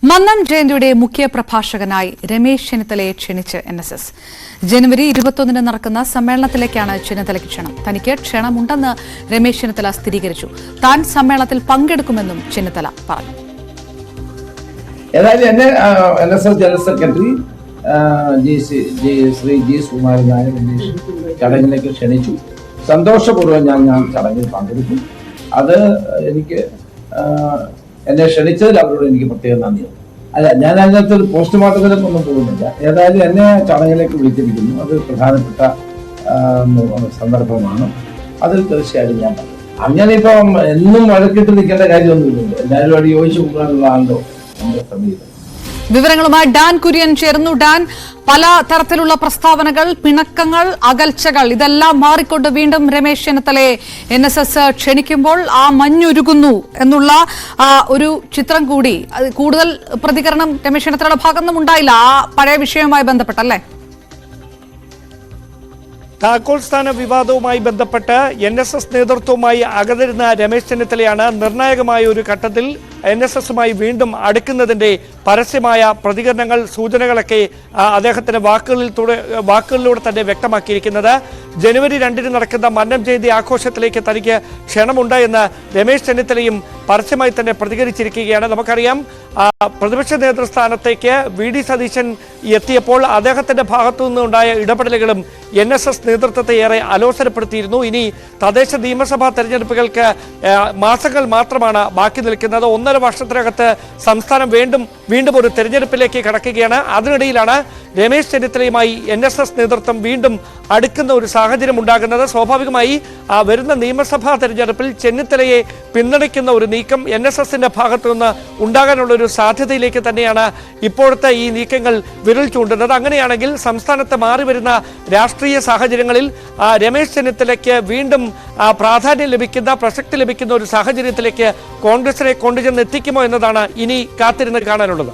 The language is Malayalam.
മന്നം ജയന്തിയുടെ മുഖ്യ പ്രഭാഷകനായി രമേശ് ചെന്നിത്തലയെ ക്ഷണിച്ച് NSS. ജനുവരി 21 നടക്കുന്ന സമ്മേളനത്തിലേക്കാണ് ചെന്നിത്തലയ്ക്ക് ക്ഷണം. തനിക്ക് ക്ഷണമുണ്ടെന്ന് രമേശ് ചെന്നിത്തല സ്ഥിരീകരിച്ചു. താൻ സമ്മേളനത്തിൽ പങ്കെടുക്കുമെന്നും ചെന്നിത്തല പറഞ്ഞു. ഏതായാലും NSS general secretary Shri G Sukumaran Nair ചടങ്ങിലേക്ക് ക്ഷണിച്ചു. സന്തോഷപൂർവ്വം ഞാൻ ചടങ്ങിൽ പങ്കെടുക്കും. അത് എനിക്ക് എന്നെ ക്ഷണിച്ചതിൽ അവരോട് എനിക്ക് പ്രത്യേകം നന്ദിയുണ്ട്. അല്ല, ഞാൻ അതിനകത്ത് ഒരു പോസ്റ്റ്മോർട്ടത്തിലേക്ക് ഒന്നും പോകുന്നില്ല. ഏതായാലും എന്നെ ചടങ്ങിലേക്ക് വിളിച്ചിരിക്കുന്നു. അത് പ്രധാനപ്പെട്ട സന്ദർഭമാണ്. അതിൽ തീർച്ചയായിട്ടും ഞാൻ പറയും. അങ്ങനെ ഇപ്പം എന്നും വഴക്കിട്ട് നിൽക്കേണ്ട കാര്യമൊന്നുമില്ലല്ലോ. എല്ലാവരും അവിടെ യോജിച്ചു പോകാനുള്ളതാണല്ലോ നമ്മുടെ സമീപം. വിവരങ്ങളുമായി ഡാൻ കുര്യൻ ചേർന്നു. ഡാൻ, പല തരത്തിലുള്ള പ്രസ്താവനകൾ, പിണക്കങ്ങൾ, അകൽച്ചകൾ ഇതെല്ലാം മാറിക്കൊണ്ട് വീണ്ടും രമേശ് ചെന്നിത്തലയെ NSS ക്ഷണിക്കുമ്പോൾ ആ മഞ്ഞുരുകുന്നു എന്നുള്ള ഒരു ചിത്രം കൂടി, കൂടുതൽ പ്രതികരണം രമേശ് ചെന്നിത്തലയുടെ ഭാഗത്തുനിന്നും ഉണ്ടായില്ല ആ പഴയ വിഷയവുമായി ബന്ധപ്പെട്ടല്ലേ? താക്കോൽ സ്ഥാന വിവാദവുമായി ബന്ധപ്പെട്ട് NSS നേതൃത്വവുമായി അകന്നിരുന്ന രമേശ് ചെന്നിത്തലയാണ് നിർണായകമായ ഒരു ഘട്ടത്തിൽ NSSുമായി വീണ്ടും അടുക്കുന്നതിൻ്റെ പരസ്യമായ പ്രതികരണങ്ങൾ, സൂചനകളൊക്കെ അദ്ദേഹത്തിന്റെ വാക്കുകളിലൂടെ തന്നെ വ്യക്തമാക്കിയിരിക്കുന്നത്. ജനുവരി 2 നടക്കുന്ന മന്നം ജയന്തി ആഘോഷത്തിലേക്ക് തനിക്ക് ക്ഷണമുണ്ട് എന്ന് രമേശ് ചെന്നിത്തലയും പരസ്യമായി തന്നെ പ്രതികരിച്ചിരിക്കുകയാണ്. നമുക്കറിയാം, പ്രതിപക്ഷ നേതൃസ്ഥാനത്തേക്ക് VD സതീശൻ എത്തിയപ്പോൾ അദ്ദേഹത്തിന്റെ ഭാഗത്തു നിന്നുണ്ടായ ഇടപെടലുകളും NSS നേതൃത്വത്തെ ഏറെ അലോസരപ്പെടുത്തിയിരുന്നു. ഇനി തദ്ദേശ നിയമസഭാ തെരഞ്ഞെടുപ്പുകൾക്ക് മാസങ്ങൾ മാത്രമാണ് ബാക്കി നിൽക്കുന്നത്. 1.5 വർഷത്തിനകത്ത് സംസ്ഥാനം വീണ്ടും ഒരു തെരഞ്ഞെടുപ്പിലേക്ക് കടക്കുകയാണ്. അതിനിടയിലാണ് രമേശ് ചെന്നിത്തലയുമായി NSS നേതൃത്വം വീണ്ടും അടുക്കുന്ന ഒരു സാഹചര്യം ഉണ്ടാകുന്നത്. സ്വാഭാവികമായി വരുന്ന നിയമസഭാ തെരഞ്ഞെടുപ്പിൽ ചെന്നിത്തലയെ പിന്തുണയ്ക്കുന്ന ഒരു നീക്കം NSSന്റെ ഭാഗത്തു നിന്ന് ഉണ്ടാകാനുള്ള ഒരു സാധ്യതയിലേക്ക് തന്നെയാണ് ഇപ്പോഴത്തെ ഈ നീക്കങ്ങൾ വിരൽ ചൂണ്ടുന്നത്. അങ്ങനെയാണെങ്കിൽ സംസ്ഥാനത്ത് മാറി വരുന്ന രാഷ്ട്രീയ സാഹചര്യങ്ങളിൽ രമേശ് ചെന്നിത്തലയ്ക്ക് വീണ്ടും പ്രാധാന്യം ലഭിക്കുന്ന, പ്രസക്തി ലഭിക്കുന്ന ഒരു സാഹചര്യത്തിലേക്ക് കോൺഗ്രസിനെ കൊണ്ടുചെന്ന് എത്തിക്കുമോ എന്നതാണ് ഇനി കാത്തിരുന്ന് കാണാനുള്ളത്.